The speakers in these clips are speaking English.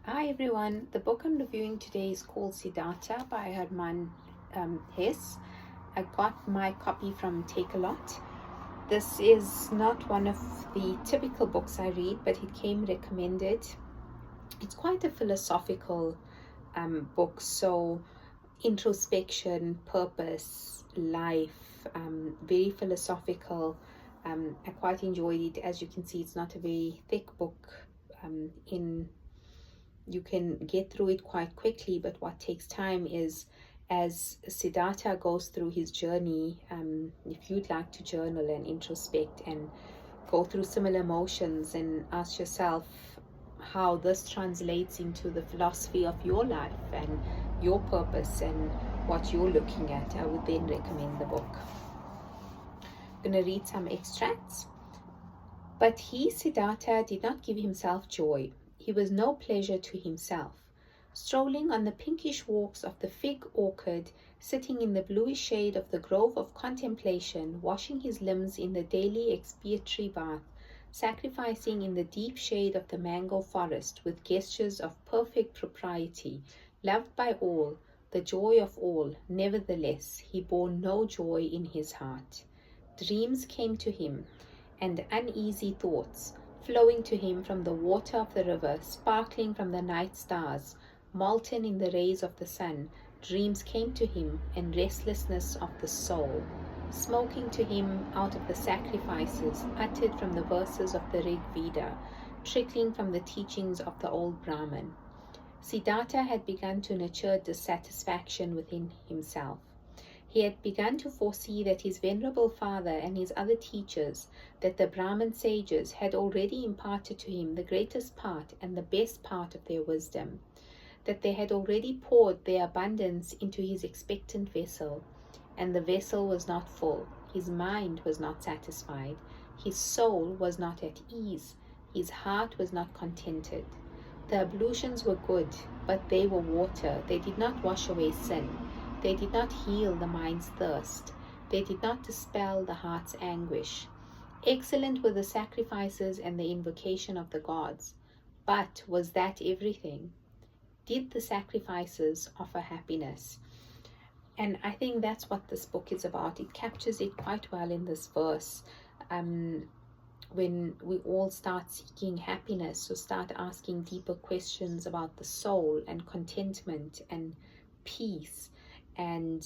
Hi everyone, the book I'm reviewing today is called Siddhartha by Herman Hesse. I got my copy from Take a Lot. This is not one of the typical books I read, but it came recommended. It's quite a philosophical book, so introspection, purpose, life, very philosophical. I quite enjoyed it. As you can see, it's not a very thick book. You can get through it quite quickly, but what takes time is as Siddhartha goes through his journey. If you'd like to journal and introspect and go through similar emotions and ask yourself how this translates into the philosophy of your life and your purpose and what you're looking at, I would then recommend the book. I'm going to read some extracts. But he, Siddhartha, did not give himself joy. He was no pleasure to himself. Strolling on the pinkish walks of the fig orchard, sitting in the bluish shade of the grove of contemplation, washing his limbs in the daily expiatory bath, sacrificing in the deep shade of the mango forest with gestures of perfect propriety, loved by all, the joy of all, nevertheless, he bore no joy in his heart. Dreams came to him, and uneasy thoughts, flowing to him from the water of the river, sparkling from the night stars, molten in the rays of the sun, dreams came to him, and restlessness of the soul, smoking to him out of the sacrifices uttered from the verses of the Rig Veda, trickling from the teachings of the old Brahman. Siddhartha had begun to nurture dissatisfaction within himself. He had begun to foresee that his venerable father and his other teachers, that the Brahmin sages, had already imparted to him the greatest part and the best part of their wisdom, that they had already poured their abundance into his expectant vessel, and the vessel was not full, his mind was not satisfied, his soul was not at ease, his heart was not contented. The ablutions were good, but they were water, they did not wash away sin. They did not heal the mind's thirst. They did not dispel the heart's anguish. Excellent were the sacrifices and the invocation of the gods. But was that everything? Did the sacrifices offer happiness? And I think that's what this book is about. It captures it quite well in this verse. When we all start seeking happiness, or start asking deeper questions about the soul and contentment and peace, and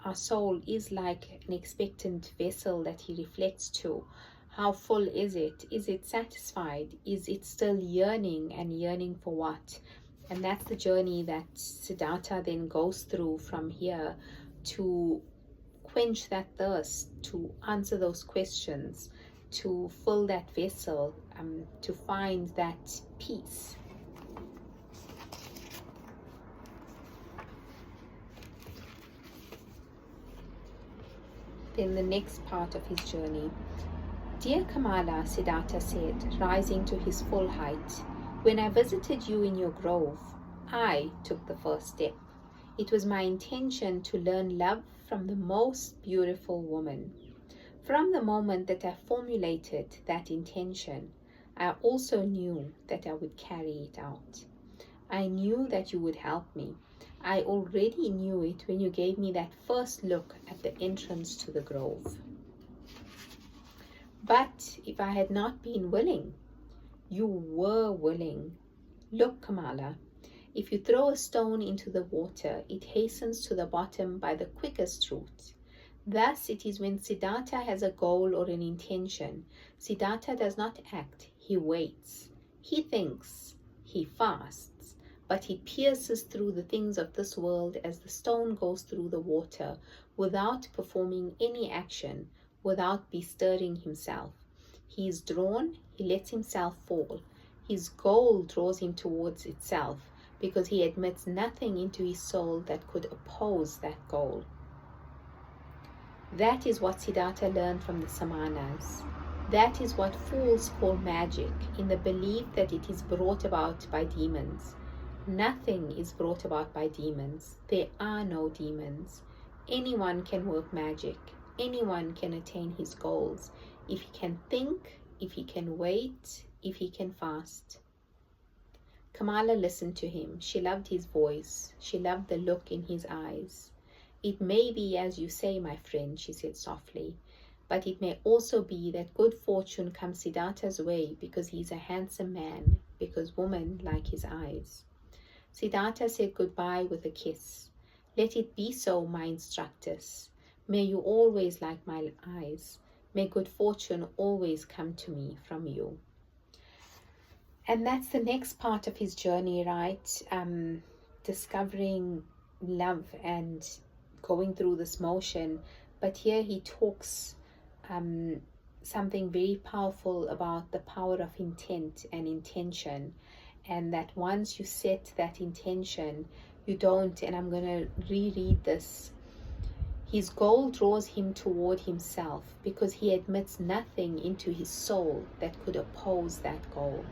our soul is like an expectant vessel that he reflects to. How full is it? Is it satisfied? Is it still yearning, and yearning for what? And that's the journey that Siddhartha then goes through from here to quench that thirst, to answer those questions, to fill that vessel, to find that peace. Then the next part of his journey. Dear Kamala, Siddhartha said, rising to his full height, when I visited you in your grove, I took the first step. It was my intention to learn love from the most beautiful woman. From the moment that I formulated that intention, I also knew that I would carry it out. I knew that you would help me. I already knew it when you gave me that first look at the entrance to the grove. But if I had not been willing, you were willing. Look, Kamala, if you throw a stone into the water, it hastens to the bottom by the quickest route. Thus it is when Siddhartha has a goal or an intention. Siddhartha does not act, he waits. He thinks, he fasts. But he pierces through the things of this world as the stone goes through the water, without performing any action, without bestirring himself. He is drawn, he lets himself fall. His goal draws him towards itself, because he admits nothing into his soul that could oppose that goal. That is what Siddhartha learned from the Samanas. That is what fools call magic, in the belief that it is brought about by demons. Nothing is brought about by demons. There are no demons. Anyone can work magic. Anyone can attain his goals. If he can think, if he can wait, if he can fast. Kamala listened to him. She loved his voice. She loved the look in his eyes. It may be as you say, my friend, she said softly, but it may also be that good fortune comes Siddhartha's way because he's a handsome man, because women like his eyes. Siddhartha said goodbye with a kiss. Let it be so, my instructress. May you always like my eyes. May good fortune always come to me from you. And that's the next part of his journey, right? Discovering love and going through this motion. But here he talks something very powerful about the power of intent and intention. And that once you set that intention, you don't, and I'm going to reread this. His goal draws him toward himself because he admits nothing into his soul that could oppose that goal.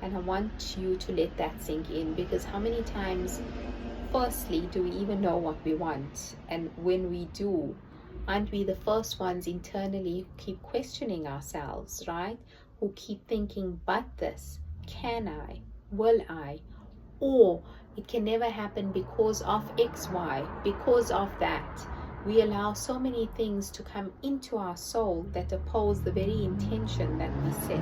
And I want you to let that sink in, because how many times, firstly, do we even know what we want? And when we do, aren't we the first ones internally who keep questioning ourselves, right? Who keep thinking, but this, can I? Will I? Or it can never happen because of X, Y, because of that. We allow so many things to come into our soul that oppose the very intention that we set.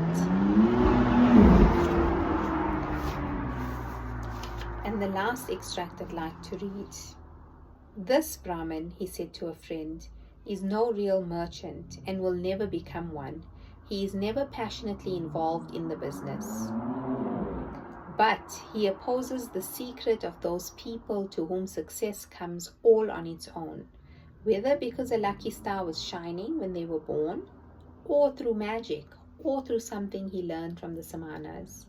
And the last extract I'd like to read. This Brahmin, he said to a friend, is no real merchant and will never become one. He is never passionately involved in the business. But he opposes the secret of those people to whom success comes all on its own, whether because a lucky star was shining when they were born, or through magic, or through something he learned from the Samanas.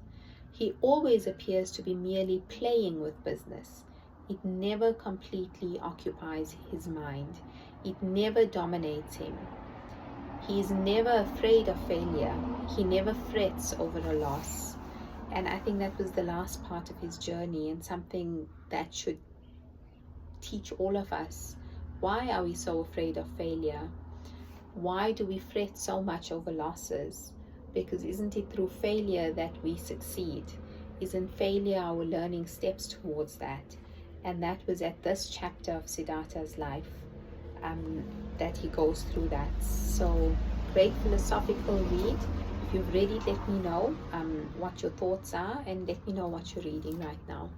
He always appears to be merely playing with business. It never completely occupies his mind. It never dominates him. He is never afraid of failure. He never frets over a loss. And I think that was the last part of his journey, and something that should teach all of us. Why are we so afraid of failure? Why do we fret so much over losses? Because isn't it through failure that we succeed? Isn't failure our learning steps towards that? And that was at this chapter of Siddhartha's life that he goes through that. So, great philosophical read. If you've read it, let me know what your thoughts are, and let me know what you're reading right now.